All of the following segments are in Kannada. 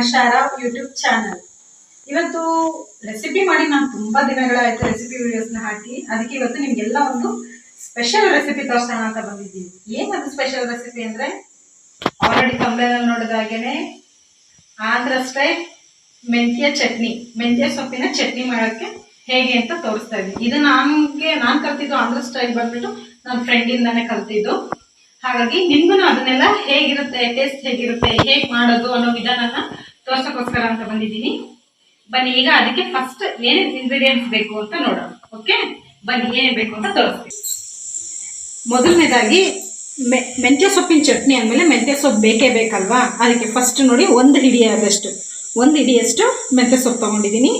ನಮಸ್ಕಾರ ಯೂಟ್ಯೂಬ್ ಚಾನಲ್. ಇವತ್ತು ರೆಸಿಪಿ ಮಾಡಿ ನಾನು ತುಂಬಾ ದಿನಗಳಾಯ್ತು ರೆಸಿಪಿ ವಿಡಿಯೋಸ್ನ ಹಾಕಿ. ಅದಕ್ಕೆ ಇವತ್ತು ನಿಮ್ಗೆಲ್ಲ ಒಂದು ಸ್ಪೆಷಲ್ ರೆಸಿಪಿ ತೋರಿಸೋಣ ಅಂತ ಬಂದಿದ್ದೀನಿ. ಏನದು ಸ್ಪೆಷಲ್ ರೆಸಿಪಿ ಅಂದ್ರೆ, ಆಲ್ರೆಡಿ ಕಂಪ್ಲೇನಲ್ಲಿ ನೋಡಿದಾಗೇನೆ ಆಂಧ್ರ ಸ್ಟೈಲ್ ಮೆಂತ್ಯ ಚಟ್ನಿ, ಮೆಂತ್ಯ ಸೊಪ್ಪಿನ ಚಟ್ನಿ ಮಾಡೋಕ್ಕೆ ಹೇಗೆ ಅಂತ ತೋರಿಸ್ತಾ ಇದ್ದೀನಿ. ಇದು ನಾನು ಕಲ್ತಿದ್ದು ಆಂಧ್ರ ಸ್ಟೈಲ್ ಬಂದ್ಬಿಟ್ಟು ನನ್ನ ಫ್ರೆಂಡಿಂದಾನೆ ಕಲ್ತಿದ್ದು. ಹಾಗಾಗಿ ನಿಮ್ಗೂ ಅದನ್ನೆಲ್ಲ ಹೇಗಿರುತ್ತೆ, ಟೇಸ್ಟ್ ಹೇಗಿರುತ್ತೆ, ಹೇಗೆ ಮಾಡೋದು ಅನ್ನೋ ವಿಧಾನನ ತೋರ್ಸೋಕ್ಕೋಸ್ಕರ ಅಂತ ಬಂದಿದ್ದೀನಿ. ಬನ್ನಿ, ಈಗ ಅದಕ್ಕೆ ಫಸ್ಟ್ ಏನೇನು ಇಂಗ್ರೀಡಿಯೆಂಟ್ಸ್ ಬೇಕು ಅಂತ ನೋಡೋಣ. ಓಕೆ, ಬನ್ನಿ ಏನೇನು ಬೇಕು ಅಂತ ತೋರಿಸ್ತೀನಿ. ಮೊದಲನೇದಾಗಿ ಮೆಂತ್ಯ ಸೊಪ್ಪಿನ ಚಟ್ನಿ ಅಂದಮೇಲೆ ಮೆಂತ್ಯ ಸೊಪ್ಪು ಬೇಕೇ ಬೇಕಲ್ವಾ. ಅದಕ್ಕೆ ಫಸ್ಟ್ ನೋಡಿ, ಒಂದು ಹಿಡಿಯಷ್ಟು ಮೆಂತ್ಯ ಸೊಪ್ಪು ತೊಗೊಂಡಿದ್ದೀನಿ.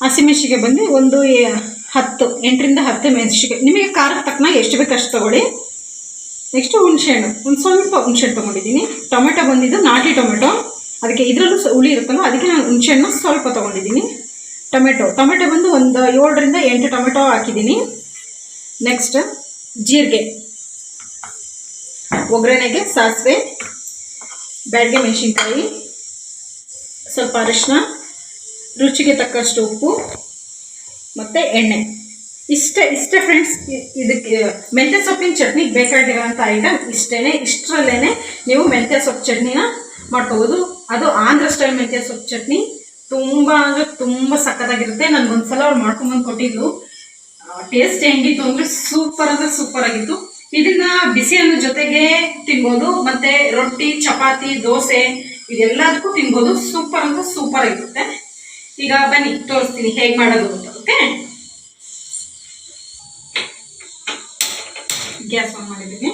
ಹಸಿಮೆಣಸಿಗೆ ಬಂದು 8ರಿಂದ 10 ಮೆಣಸಿಗೆ, ನಿಮಗೆ ಖಾರಕ್ಕೆ ತಕ್ಕನಾಗ ಎಷ್ಟು ಬೇಕು ಅಷ್ಟು ತೊಗೊಳ್ಳಿ. ನೆಕ್ಸ್ಟು ಹುಣಸೆಹಣ್ಣು, ಸ್ವಲ್ಪ ಹುಣಸೆಹಣ್ಣು ತೊಗೊಂಡಿದ್ದೀನಿ. ಟೊಮೆಟೊ ಬಂದಿದ್ದು ನಾಟಿ ಟೊಮೆಟೊ, ಅದಕ್ಕೆ ಇದರಲ್ಲೂ ಹುಳಿ ಇರುತ್ತಲ್ಲ, ಅದಕ್ಕೆ ನಾನು ಹುಣಸೆಹಣ್ಣು ಸ್ವಲ್ಪ ತೊಗೊಂಡಿದ್ದೀನಿ. ಟೊಮೆಟೊ ಬಂದು ಒಂದು 7ರಿಂದ 8 ಟೊಮೆಟೊ ಹಾಕಿದ್ದೀನಿ. ನೆಕ್ಸ್ಟ್ ಜೀರಿಗೆ, ಒಗ್ಗರಣೆಗೆ ಸಾಸಿವೆ, ಬ್ಯಾಡಗೆ ಮೆಣಸಿನ್ಕಾಯಿ, ಸ್ವಲ್ಪ ಅರಿಶಿನ, ರುಚಿಗೆ ತಕ್ಕಷ್ಟು ಉಪ್ಪು ಮತ್ತು ಎಣ್ಣೆ. ಇಷ್ಟೇ ಫ್ರೆಂಡ್ಸ್. ಇದಕ್ಕೆ ಮೆಂತ್ಯ ಸೊಪ್ಪಿನ ಚಟ್ನಿಗೆ ಬೇಕಾಗಿರೋಂಥ ಐಟಮ್ ಇಷ್ಟರಲ್ಲೇ ನೀವು ಮೆಂತ್ಯ ಸೊಪ್ಪು ಚಟ್ನಿನ ಮಾಡ್ಕೋಬೋದು. ಅದು ಆಂಧ್ರ ಸ್ಟೈಲ್ ಮೆಂತ್ಯ ಸೊಪ್ಪು ಚಟ್ನಿ ತುಂಬ ಅಂದರೆ ತುಂಬ ಸಖತ್ತಾಗಿರುತ್ತೆ. ನನಗೊಂದ್ಸಲ ಅವ್ರು ಮಾಡ್ಕೊಂಬಂದು ಕೊಟ್ಟಿದ್ದು. ಟೇಸ್ಟ್ ಹೆಂಗಿತ್ತು ಅಂದರೆ ಸೂಪರ್ ಆಗಿತ್ತು. ಇದನ್ನ ಬಿಸಿ ಅನ್ನೋ ಜೊತೆಗೆ ತಿನ್ಬೋದು, ಮತ್ತು ರೊಟ್ಟಿ, ಚಪಾತಿ, ದೋಸೆ ಇದೆಲ್ಲದಕ್ಕೂ ತಿನ್ಬೋದು. ಸೂಪರ್ ಆಗಿರುತ್ತೆ. ಈಗ ಬನ್ನಿ ತೋರಿಸ್ತೀನಿ ಹೇಗೆ ಮಾಡೋದು ಅಂತ. ಓಕೆ, ಗ್ಯಾಸ್ ಆನ್ ಮಾಡಿದ್ದೀನಿ.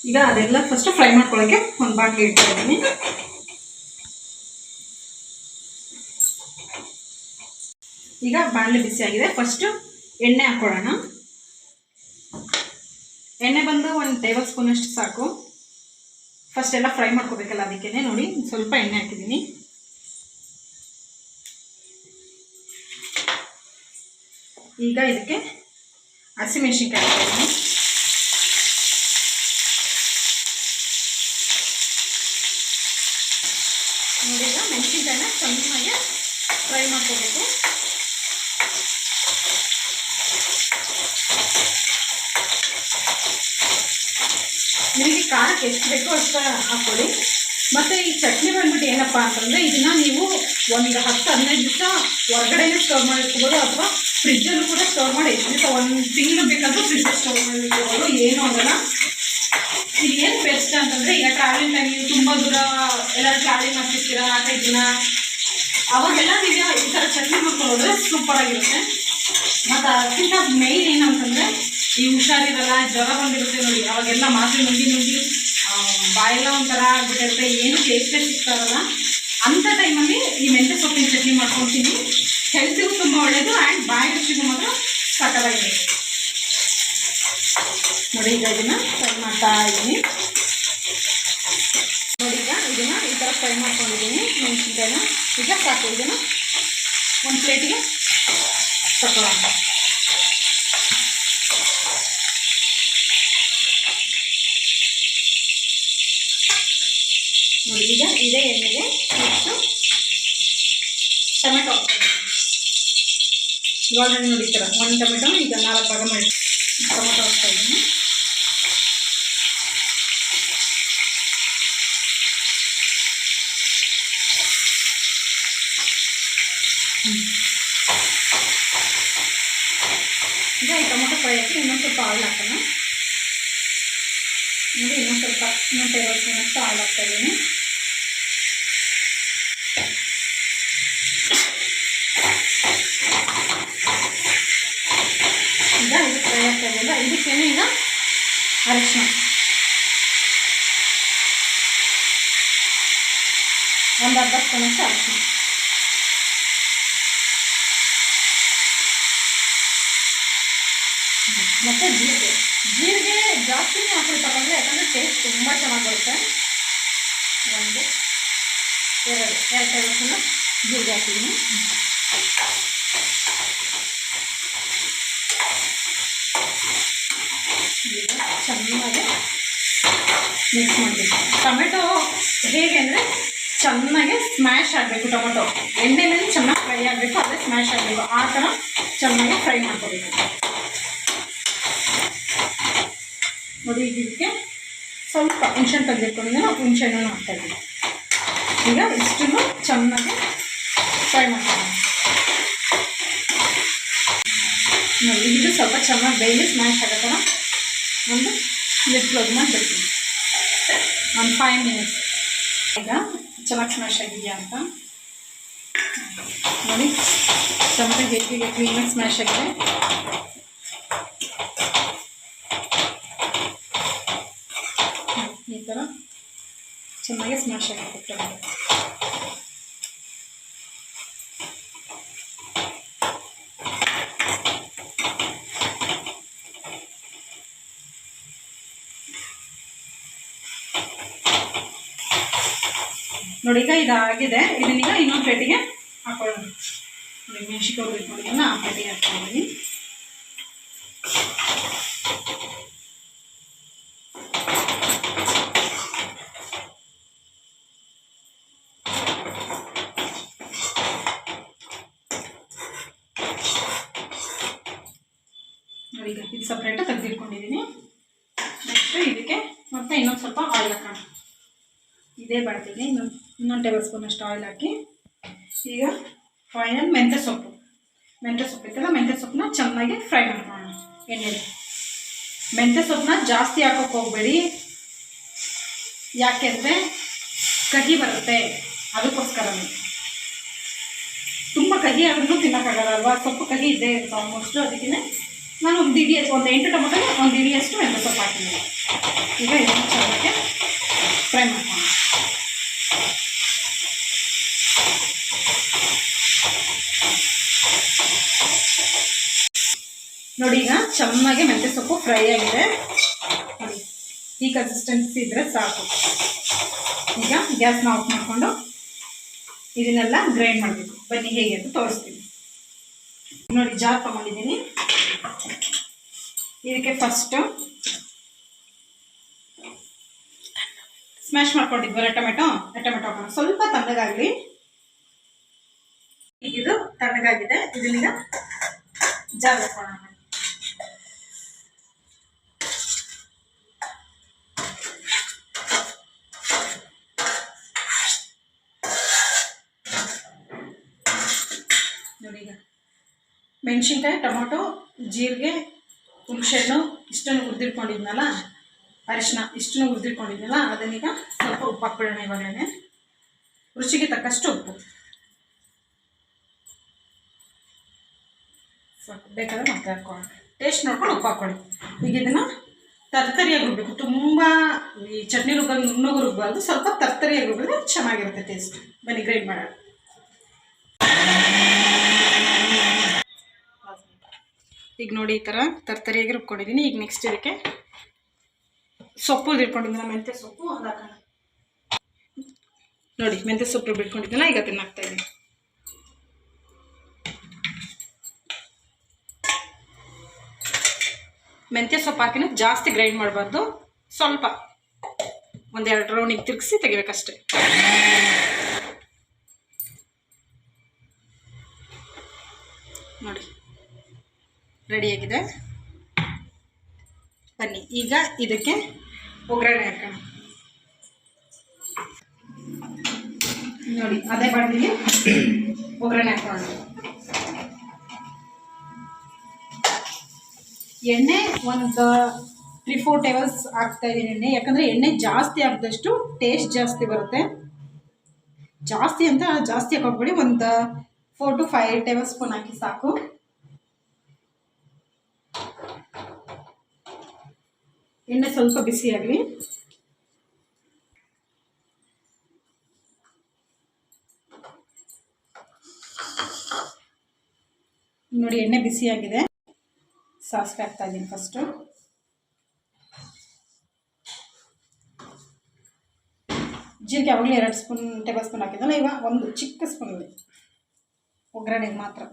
ಈಗ ಅದೆಲ್ಲ ಫಸ್ಟ್ ಫ್ರೈ ಮಾಡ್ಕೊಳ್ಳೋಕ್ಕೆ ಒಂದು ಬಾಟ್ಲಿ ಇಡ್ತಾ ಇದ್ದೀನಿ. ಈಗ ಬಾಣಲೆ ಬಿಸಿ ಆಗಿದೆ. ಫಸ್ಟು ಎಣ್ಣೆ ಹಾಕೊಳ್ಳೋಣ. ಎಣ್ಣೆ ಬಂದು 1 ಟೇಬಲ್ ಸ್ಪೂನ್ ಅಷ್ಟು ಸಾಕು. ಫಸ್ಟ್ ಎಲ್ಲ ಫ್ರೈ ಮಾಡ್ಕೋಬೇಕಲ್ಲ, ಅದಕ್ಕೇನೆ ನೋಡಿ ಸ್ವಲ್ಪ ಎಣ್ಣೆ ಹಾಕಿದ್ದೀನಿ. ಈಗ ಇದಕ್ಕೆ ಹಸಿಮೆಣಸಿನ್ಕಾಯಿ ಹಾಕಿದ್ದೀನಿ. ನೋಡಿ, ಈಗ ಮೆಣಸಿನ್ಕಾಯಿನ ಚೆನ್ನಾಗಿ ಫ್ರೈ ಮಾಡ್ಕೋಬೇಕು. ನಿಮಗೆ ಖಾರಕ್ಕೆ ಎಷ್ಟು ಬೇಕೋ ಅಷ್ಟು ಹಾಕ್ಕೊಳ್ಳಿ. ಮತ್ತು ಈ ಚಟ್ನಿ ಬಂದ್ಬಿಟ್ಟು ಏನಪ್ಪ ಅಂತಂದರೆ, ಇದನ್ನ ನೀವು ಒಂದು 10-15 ದಿವಸ ಹೊರಗಡೆನೇ ಸ್ಟೋರ್ ಮಾಡಿಟ್ಕೋಬೋದು, ಅಥವಾ ಫ್ರಿಜ್ಜಲ್ಲೂ ಕೂಡ ಸ್ಟೋರ್ ಮಾಡಿ ಎಷ್ಟು ದಿವಸ 1 ತಿಂಗಳು ಬೇಕಾದರೂ ಫ್ರಿಜ್ಜಲ್ಲಿ ಸ್ಟೋರ್ ಮಾಡಿಟ್ಕೋಬೋದು, ಏನೂ ಆಗಲ್ಲ. ಇದು ಏನು ಬೆಸ್ಟ್ ಅಂತಂದರೆ, ಈಗ ಟ್ರಾವೆಲಿಂಗ್ ಟೈಮ್ ನೀವು ತುಂಬ ದೂರ ಎಲ್ಲರೂ ಟ್ರಾವೆಲಿಂಗ್ ಮಾಡ್ತಿರ್ತೀರ 4-5 ದಿನ, ಅವಾಗೆಲ್ಲ ನೀವು ಈ ಥರ ಚಟ್ನಿ ಮಾಡ್ಕೊಳ್ಳೋದ್ರೆ ಸೂಪರಾಗಿರುತ್ತೆ. ಮತ್ತು ಅದಕ್ಕಿಂತ ಮೇಯ್ನ್ ಏನಂತಂದರೆ, ಈ ಹುಷಾರಿರಲ್ಲ, ಜ್ವರ ಬಂದಿರುತ್ತೆ ನೋಡಿ, ಅವಾಗೆಲ್ಲ ಮಾತ್ರೆ ನುಂಗಿ ಬಾಯೆಲ್ಲ ಒಂಥರ ಆಗ್ಬಿಟ್ಟಿರುತ್ತೆ, ಏನು ಟೇಸ್ಟೇ ಸಿಗ್ತಾ ಇರಲ್ಲ. ಅಂಥ ಟೈಮಲ್ಲಿ ಈ ಮೆಂತ್ಯ ಸೊಪ್ಪಿನ ಚಟ್ನಿ ಮಾಡ್ಕೊತೀನಿ. ಹೆಲ್ತಿಗೂ ತುಂಬ ಒಳ್ಳೆಯದು, ಆ್ಯಂಡ್ ಬಾಯಿ ರುಚಿಗೂ ಮಾತ್ರ ಸಕ್ಕತ್ತಾಗಿದೆ. ನೋಡಿ, ಈಗ ಇದನ್ನು ಫ್ರೈ ಮಾಡ್ತಾ ಇದ್ದೀನಿ. ನೋಡಿ, ಈಗ ಇದನ್ನು ಈ ಥರ ಫ್ರೈ ಮಾಡ್ಕೊಂಡಿದ್ದೀನಿ ಮೆಣಸಿನ್ಕಾಯಿನ. ಈಗ ಸಾಕು, ಇದನ್ನು ಒಂದು ಪ್ಲೇಟಿಗೆ ತಗೊಳ್ಳೋಣ. ನೋಡಿ, ಈಗ ಇದೇ ಎಣ್ಣೆಗೆ ನೆಕ್ಸ್ಟು ಟೊಮೆಟೊ ಹಾಕ್ತೀನಿ. ಇವಾಗ ನೋಡಿ, ಈ ಥರ 1 ಟೊಮೆಟೊ ಈಗ 4 ಭಾಗ ಮಾಡಿ ಟೊಮೆಟೊ ಹಾಕ್ತಾ ಇದ್ದೀನಿ. ಈಗ ಈ ಟೊಮೆಟೊ ಫ್ರೈ ಹಾಕಿ ಇನ್ನೊಂದು ಸ್ವಲ್ಪ ಆಯಿಲ್ ಹಾಕೋಣ. ನೋಡಿ, ಇನ್ನೊಂದು ಟೇಬಲ್ ಸ್ಪೂನ್ ಅಷ್ಟು ಆಯಿಲ್ ಹಾಕ್ತಾ ಇದ್ದೀನಿ. ಈಗ ಇದು ಫ್ರೈ ಆಗ್ತಾ ಇದೆಯಲ್ಲ, ಇದಕ್ಕೇನೆ ಈಗ ಅರಿಶಿನ, ಒಂದು ಅರ್ಧ ಸ್ಪೂನಷ್ಟು ಅರಿಶಿನ, ಮತ್ತು ಜೀರಿಗೆ ಜಾಸ್ತಿನೇ ಹಾಕಿ ತಗೊಂಡ್ರೆ, ಯಾಕಂದರೆ ಟೇಸ್ಟ್ ತುಂಬ ಚೆನ್ನಾಗಿ ಬರುತ್ತೆ. 1, 2 ಟೇಬಲ್ ಸ್ಪೂನು ಜೀರಿಗೆ ಹಾಕಿದ್ದೀನಿ. ಚೆನ್ನಾಗಿ ಮಿಕ್ಸ್ ಮಾಡಬೇಕು. ಟೊಮೆಟೊ ಹೇಗೆ ಅಂದರೆ ಚೆನ್ನಾಗಿ ಸ್ಮ್ಯಾಶ್ ಆಗಬೇಕು. ಟೊಮೆಟೊ ಎಣ್ಣೆಯಲ್ಲಿ ಚೆನ್ನಾಗಿ ಫ್ರೈ ಆಗಬೇಕು, ಅದೇ ಸ್ಮ್ಯಾಶ್ ಆಗಬೇಕು. ಆ ಥರ ಚೆನ್ನಾಗಿ ಫ್ರೈ ಮಾಡ್ಕೋಬೇಕು. ನೋಡಿ, ಇದಕ್ಕೆ ಸ್ವಲ್ಪ ಹುಣಸೆಹಣ್ಣು ತೆಗೆದಿಟ್ಕೊಂಡಿದ್ದೆ, ನಾವು ಹುಣಸೆಹಣ್ಣು ಹಾಕ್ತಾಯಿದ್ದೀವಿ. ಈಗ ಇಷ್ಟನ್ನು ಚೆನ್ನಾಗಿ ಫ್ರೈ ಮಾಡ್ತೀವಿ. ನೋಡಿ, ಇದು ಸ್ವಲ್ಪ ಚೆನ್ನಾಗಿ ಬೇಯಿಸಿ ಸ್ಮ್ಯಾಶ್ ಆಗೋ ಥರ ಒಂದು ಲಿಡ್ ಕ್ಲೋಸ್ ಮಾಡಿ ಬಿಡ್ತೀನಿ ಒಂದು 5 ಮಿನಿಟ್ಸ್. ಈಗ ಚೆನ್ನಾಗಿ ಸ್ಮ್ಯಾಶ್ ಆಗಿದೆಯಾ ಅಂತ ನೋಡಿ. ಟೊಮೆಟೊ ಹೇಗೆ ಕ್ಲೀನಾಗಿ ಸ್ಮ್ಯಾಶ್ ಆಗಿದೆ. ಈ ಥರ ಚೆನ್ನಾಗಿ ಸ್ಮ್ಯಾಶ್ ಆಗಿದೆ ಟೊಮೆಟೊ. ನೋಡಿ, ಈಗ ಇದಾಗಿದೆ. ಇದನ್ನೀಗ ಇನ್ನೊಂದು ಪ್ಲೇಟಿಗೆ ಹಾಕೊಳ್ಳೋಣ. ನೋಡಿ, ಮೆಣಸಿನ್ಕಾಯಿ ಇಟ್ಕೊಂಡಿದ್ದನ್ನ ಆ ಪ್ಲೇಟಿಗೆ ಹಾಕ್ಕೊಂಡಿದ್ದೀನಿ. ನೋಡಿ, ಈಗ ಇದು ಸಪ್ರೇಟಾಗಿ ತೆಗೆದಿಟ್ಕೊಂಡಿದ್ದೀನಿ. ನೆಕ್ಸ್ಟು ಇದಕ್ಕೆ ಮತ್ತೆ ಇನ್ನೊಂದು ಸ್ವಲ್ಪ ಆಯಿಲ್ ಹಾಕೋಣ. ಇದೇ ಬಾಳ್ತೀನಿ. ಇನ್ನೊಂದು ಟೇಬಲ್ ಸ್ಪೂನಷ್ಟು ಆಯಿಲ್ ಹಾಕಿ ಈಗ ಫೈನಲ್ ಮೆಂತ್ಯ ಸೊಪ್ಪು ಇತ್ತಲ್ಲ, ಮೆಂತ್ಯ ಸೊಪ್ಪನ್ನ ಚೆನ್ನಾಗಿ ಫ್ರೈ ಮಾಡ್ಕೊಳ್ಳೋಣ ಎಣ್ಣೆಲಿ. ಮೆಂತ್ಯ ಸೊಪ್ಪನ್ನ ಜಾಸ್ತಿ ಹಾಕೋಕೆ ಹೋಗಬೇಡಿ, ಯಾಕೆಂದರೆ ಕಹಿ ಬರುತ್ತೆ. ಅದಕ್ಕೋಸ್ಕರನೇ. ತುಂಬ ಕಹಿ ಆದ್ರೂ ತಿನ್ನೋಕ್ಕಾಗಲ್ಲ ಅಲ್ವಾ, ಸೊಪ್ಪು ಕಹಿ ಇದ್ದೇ ಇರುತ್ತೆ ಆಲ್ಮೋಸ್ಟು. ಅದಕ್ಕೆ ನಾನು ಒಂದು 8 ಟೊಮೆಟೊಗೆ 1 ಇಡಿಯಷ್ಟು ಮೆಂತ್ಯ ಸೊಪ್ಪು ಹಾಕಿದ್ದೀನಿ. ಈಗ ಇದನ್ನು ಚೆನ್ನಾಗಿ ಫ್ರೈ ಮಾಡ್ಕೊಳ್ಳೋಣ. ನೋಡಿ, ಈಗ ಚೆನ್ನಾಗಿ ಮೆಂತ್ಯ ಸೊಪ್ಪು ಫ್ರೈ ಆಗಿದೆ. ನೋಡಿ, ಈ ಕನ್ಸಿಸ್ಟೆನ್ಸಿ ಇದ್ದರೆ ಸಾಕು. ಈಗ ಗ್ಯಾಸ್ನ ಆಫ್ ಮಾಡಿಕೊಂಡು ಇದನ್ನೆಲ್ಲ ಗ್ರೈಂಡ್ ಮಾಡಬೇಕು. ಬನ್ನಿ ಹೇಗೆ ಅಂತ ತೋರಿಸ್ತೀನಿ. ನೋಡಿ, ಜಾರ್ ತೊಗೊಂಡಿದ್ದೀನಿ. ಇದಕ್ಕೆ ಫಸ್ಟು ಸ್ಮ್ಯಾಶ್ ಮಾಡ್ಕೊಂಡಿದ್ವಲ್ಲ ಟೊಮೆಟೊ ಹಾಕೋಣ. ಸ್ವಲ್ಪ ತಣ್ಣಗಾಗಲಿ. ಈಗ ಇದು ತಣ್ಣಗಾಗಿದೆ. ಇದನ್ನೀಗ ಜಾರ್ ಹಾಕೋಣ. ನೋಡಿ, ಈಗ ಮೆಣಸಿನ್ಕಾಯಿ, ಟೊಮೊಟೊ, ಜೀರಿಗೆ, ಹುಣಸೆಹಣ್ಣು ಇಷ್ಟನ್ನು ಹುರಿದಿಟ್ಕೊಂಡಿದ್ನಲ್ಲ, ಅರಿಶಿನ ಇಷ್ಟನ್ನು ಹುರಿದಿಟ್ಕೊಂಡಿದ್ನಲ್ಲ, ಅದನ್ನೀಗ ಸ್ವಲ್ಪ ಉಪ್ಪು ಹಾಕ್ಬಿಡೋಣ. ಇವಾಗಲೇ ರುಚಿಗೆ ತಕ್ಕಷ್ಟು ಉಪ್ಪು ಸಾಕು. ಬೇಕಾದ್ರೆ ಮತ್ತೆ ಹಾಕ್ಕೊಳ್ಳೋಣ. ಟೇಸ್ಟ್ ನೋಡ್ಕೊಂಡು ಉಪ್ಪು ಹಾಕ್ಕೊಳ್ಳಿ. ಈಗ ಇದನ್ನು ತರ್ತರಿಯಾಗಿ ರುಬ್ಬಬೇಕು. ತುಂಬ ಈ ಚಟ್ನಿ ರುಬ್ಬಲು ನುಣ್ಣಗೆ ರುಬ್ಬಾರ್ದು, ಸ್ವಲ್ಪ ತರ್ತರಿಯಾಗಿ ರುಬ್ಬಿದ್ರೆ ಚೆನ್ನಾಗಿರುತ್ತೆ ಟೇಸ್ಟ್. ಬನ್ನಿ ಗ್ರೈಂಡ್ ಮಾಡೋಣ. ಈಗ ನೋಡಿ, ಈ ಥರ ತರ್ತರಿಯಾಗಿ ರುಬ್ಕೊಂಡಿದ್ದೀನಿ. ಈಗ ನೆಕ್ಸ್ಟ್ ಇದಕ್ಕೆ ಸೊಪ್ಪು ಇಟ್ಕೊಂಡಿದ್ದೀನಿ, ಮೆಂತ್ಯ ಸೊಪ್ಪು ಅದು ಹಾಕೋಣ. ನೋಡಿ, ಮೆಂತ್ಯ ಸೊಪ್ಪು ಬಿಟ್ಕೊಂಡಿದ್ದೀನ, ಈಗ ಅದನ್ನು ಹಾಕ್ತಾಯಿದ್ದೀನಿ. ಮೆಂತ್ಯ ಸೊಪ್ಪು ಹಾಕಿನ ಜಾಸ್ತಿ ಗ್ರೈಂಡ್ ಮಾಡಬಾರ್ದು, ಸ್ವಲ್ಪ 1-2 ರೌಂಡಿಗೆ ತಿರುಗಿಸಿ ತೆಗಿಬೇಕಷ್ಟೆ. ನೋಡಿ, ರೆಡಿಯಾಗಿದೆ. ಬನ್ನಿ ಈಗ ಇದಕ್ಕೆ ಒಗ್ಗರಣೆ ಹಾಕೋಣ. ನೋಡಿ, ಅದೇ ಬಾಣಲಿಗೆ ಒಗ್ಗರಣೆ ಹಾಕೋಣ. ಎಣ್ಣೆ ಒಂದು 3-4 ಟೇಬಲ್ಸ್ ಹಾಕ್ತಾ ಇದ್ದೀನಿ ಎಣ್ಣೆ. ಯಾಕಂದರೆ ಎಣ್ಣೆ ಜಾಸ್ತಿ ಹಾಕಿದಷ್ಟು ಟೇಸ್ಟ್ ಜಾಸ್ತಿ ಬರುತ್ತೆ. ಜಾಸ್ತಿ ಅಂತ ಜಾಸ್ತಿ ಹಾಕೋಬೇಡಿ, ಒಂದು 4 to 5 ಟೇಬಲ್ ಸ್ಪೂನ್ ಹಾಕಿ ಸಾಕು. ಎಣ್ಣೆ ಸ್ವಲ್ಪ ಬಿಸಿ ಆಗಲಿ. ನೋಡಿ, ಎಣ್ಣೆ ಬಿಸಿಯಾಗಿದೆ. ಸಾಸಿವೆ ಹಾಕ್ತಾ ಇದ್ದೀನಿ ಫಸ್ಟು. ಜೀರಿಗೆ ಯಾವಾಗಲೂ 2 ಟೇಬಲ್ ಸ್ಪೂನ್ ಹಾಕಿದ್ದಲ್ಲ, ಈಗ ಒಂದು ಚಿಕ್ಕ ಸ್ಪೂನಲ್ಲಿ ಒಗ್ಗರಣೆಗೆ ಮಾತ್ರ.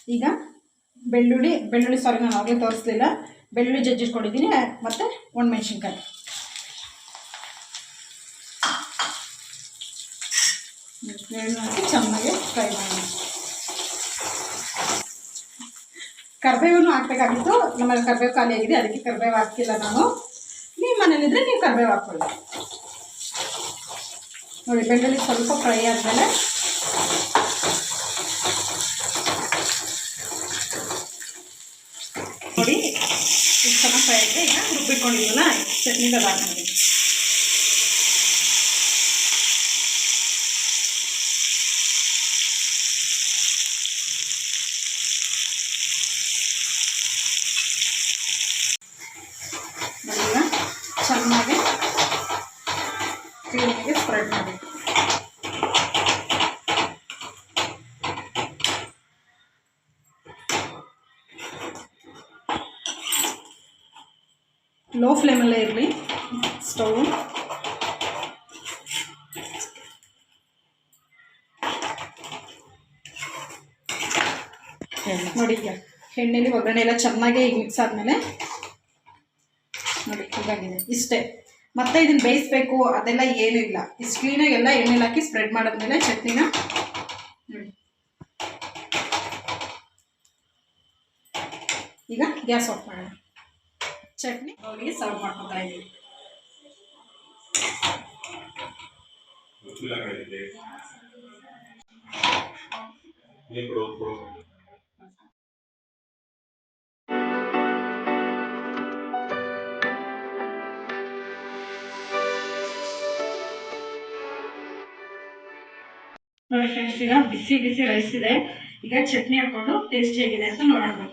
ಈಗ ಬೆಳ್ಳುಳ್ಳಿ ಸಾರಿ ನಾನು ಆಗಲೇ ತೋರಿಸ್ಲಿಲ್ಲ, ಬೆಳ್ಳುಳ್ಳಿ ಜಜ್ಜಿಟ್ಕೊಂಡಿದ್ದೀನಿ ಮತ್ತು ಒಣಮೆಣ್ಸಿನ್ಕಾಯಿ ಹಾಕಿ ಚೆನ್ನಾಗಿ ಫ್ರೈ ಮಾಡೋಣ. ಕರಿಬೇವನ್ನು ಹಾಕಬೇಕಾಗಿತ್ತು, ನಮ್ಮಲ್ಲಿ ಕರಿಬೇವು ಖಾಲಿ ಆಗಿದೆ, ಅದಕ್ಕೆ ಕರಿಬೇವು ಹಾಕ್ತಿಲ್ಲ ನಾನು. ನೀವು ಮನೇಲಿದ್ದರೆ ನೀವು ಕರಿಬೇವು ಹಾಕ್ಕೊಳ್ಳಿ. ನೋಡಿ ಬೆಳ್ಳುಳ್ಳಿ ಸ್ವಲ್ಪ ಫ್ರೈ ಆದಮೇಲೆ ನೋಡಿ ಇಷ್ಟು ಚೆನ್ನಾಗಿ ಫ್ರೈ ಆಗಿದೆ. ಈಗ ರುಬ್ಬಿಟ್ಕೊಂಡಿದ್ವಲ್ಲ ಚಟ್ನಿಗೆ ಅದು ಹಾಕೊಂಡಿದ್ದೀನಿ. ಈಗ ಚೆನ್ನಾಗಿ ಕ್ಲೀನಾಗಿ ಸ್ಪ್ರೆಡ್ ಮಾಡಿ. ಲೋ ಫ್ಲೇಮಲ್ಲೇ ಇರಲಿ ಸ್ಟವ್. ನೋಡಿ ಈಗ ಎಣ್ಣೆಲಿ ಒಗ್ಗರಣೆ ಎಲ್ಲ ಚೆನ್ನಾಗಿ ಮಿಕ್ಸ್ ಆದಮೇಲೆ ನೋಡಿ ಇದಾಗಿದೆ, ಇಷ್ಟೇ. ಮತ್ತೆ ಇದನ್ನು ಬೇಯಿಸ್ಬೇಕು ಅದೆಲ್ಲ ಏನೂ ಇಲ್ಲ. ಇಷ್ಟು ಕ್ಲೀನಾಗಿ ಎಲ್ಲ ಎಣ್ಣೆಲಿ ಹಾಕಿ ಸ್ಪ್ರೆಡ್ ಮಾಡಿದ್ಮೇಲೆ ಚಟ್ನಿನ ನೋಡಿ ಈಗ ಗ್ಯಾಸ್ ಆಫ್ ಮಾಡೋಣ. ಚಟ್ನಿ ಅವರಿಗೆ ಸರ್ವ್ ಮಾಡ್ಕೊತಾ ಇದ್ದೀವಿ. ನೋಡಿ ಫ್ರೆಂಡ್ಸ್, ಈಗ ಬಿಸಿ ಬಿಸಿ ರೈಸ್ ಇದೆ. ಈಗ ಚಟ್ನಿ ಹಾಕೊಂಡು ಟೇಸ್ಟ್ ಹೇಗಿದೆ ಅಂತ ನೋಡೋಣ.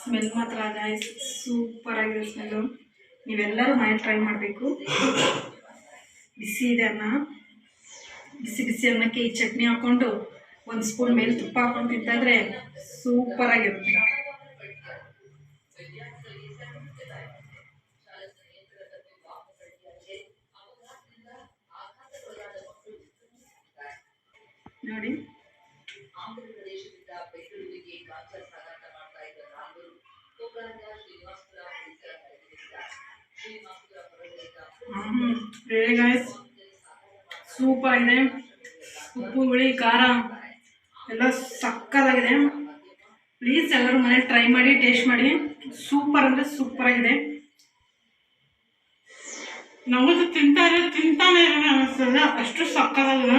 ಸ್ಮೆಲ್ ಮಾತ್ರ ಗೈಸ್ ಸೂಪರ್ ಆಗಿದೆ ಸ್ಮೆಲ್ಲು. ನೀವೆಲ್ಲರೂ ಮನೆ ಟ್ರೈ ಮಾಡಬೇಕು. ಬಿಸಿ ಇದೆ ಅನ್ನ, ಬಿಸಿ ಬಿಸಿ ಅನ್ನಕ್ಕೆ ಈ ಚಟ್ನಿ ಹಾಕ್ಕೊಂಡು ಒಂದು ಸ್ಪೂನ್ ಮೇಲೆ ತುಪ್ಪ ಹಾಕೊಂಡು ತಿಂತಾಯಿದ್ರೆ ಸೂಪರ್ ಆಗಿರುತ್ತೆ. ನೋಡಿ ಸೂಪರ್ ಆಗಿದೆ. ಉಪ್ಪು ಹುಳಿ ಖಾರ ಎಲ್ಲ ಸಕ್ಕತ್ತಾಗಿದೆ. ಪ್ಲೀಸ್ ಎಲ್ಲರೂ ಮನೇಲಿ ಟ್ರೈ ಮಾಡಿ ಟೇಸ್ಟ್ ಮಾಡಿ. ಸೂಪರ್ ಅಂದರೆ ಸೂಪರ್ ಆಗಿದೆ. ನಮಗೂ ತಿಂತಾನೆ ಅನ್ನಿಸ್ತದೆ, ಅಷ್ಟು ಸಕ್ಕತ್ತಾಗಿದೆ.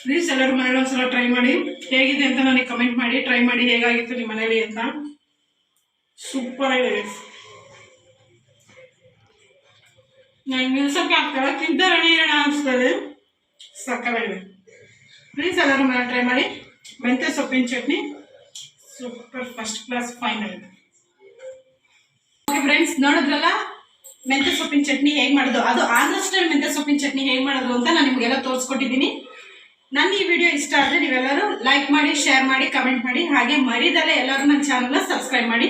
ಪ್ಲೀಸ್ ಎಲ್ಲರೂ ಮನೇಲಿ ಒಂದ್ಸಲ ಟ್ರೈ ಮಾಡಿ. ಹೇಗಿದೆ ಅಂತ ನನಗೆ ಕಮೆಂಟ್ ಮಾಡಿ, ಟ್ರೈ ಮಾಡಿ ಹೇಗಾಗಿತ್ತು ನಿಮ್ಮ ಮನೇಲಿ ಅಂತ. ಸೂಪರ್ ಆಗಿದೆ. ನನಗೆ ನಿಲ್ಸೋಕ್ಕೆ ಆಗ್ತದೆ, ತಿಂತಾರೆ ಇರೋಣ ಅನಿಸ್ತದೆ. ಸಕ್ಕತ್ತಾಗಿದೆ. ಪ್ಲೀಸ್ ಎಲ್ಲರೂ ಮನೇಲಿ ಟ್ರೈ ಮಾಡಿ. ಮೆಂತ್ಯ ಸೊಪ್ಪಿನ chutney super first class fine ಆಗಿದೆ. ಓಕೆ ಫ್ರೆಂಡ್ಸ್, ನೋಡಿದ್ರಲ್ಲ ಮೆಂತ್ಯ ಸೊಪ್ಪಿನ ಚಟ್ನಿ ಹೇಗೆ ಮಾಡೋದು, ಅದು ಆಂಧ್ರ ಸ್ಟೈಲ್ ಮೆಂತ್ಯ ಸೊಪ್ಪಿನ ಚಟ್ನಿ ಹೇಗೆ ಮಾಡೋದು ಅಂತ ನಾನು ನಿಮಗೆಲ್ಲ ತೋರಿಸ್ಕೊಟ್ಟಿದ್ದೀನಿ. ನನ್ನ ಈ ವಿಡಿಯೋ ಇಷ್ಟ ಆದರೆ ನೀವೆಲ್ಲರೂ ಲೈಕ್ ಮಾಡಿ, ಶೇರ್ ಮಾಡಿ, ಕಮೆಂಟ್ ಮಾಡಿ. ಹಾಗೆ ಮರಿದಲ್ಲೇ ಎಲ್ಲರೂ ನನ್ನ ಚಾನಲ್ನ ಸಬ್ಸ್ಕ್ರೈಬ್ ಮಾಡಿ.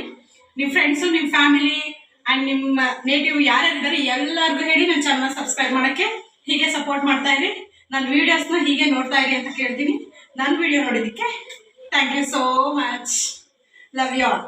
ನಿಮ್ಮ ಫ್ರೆಂಡ್ಸು, ನಿಮ್ಮ ಫ್ಯಾಮಿಲಿ ಆ್ಯಂಡ್ ನಿಮ್ಮ ನೇಟಿವ್ ಯಾರ್ಯಾರಿದ್ದಾರೆ ಎಲ್ಲರಿಗೂ ಹೇಳಿ ನನ್ನ ಚಾನಲ್ನ ಸಬ್ಸ್ಕ್ರೈಬ್ ಮಾಡೋಕ್ಕೆ. ಹೀಗೆ ಸಪೋರ್ಟ್ ಮಾಡ್ತಾ ಇರಿ. ನನ್ನ ವೀಡಿಯೋಸ್ನ ಹೀಗೆ ನೋಡ್ತಾ ಇರಿ ಅಂತ ಕೇಳ್ತೀನಿ. ನನ್ನ ವಿಡಿಯೋ ನೋಡಿದ್ದಕ್ಕೆ thank you so much. Love you all.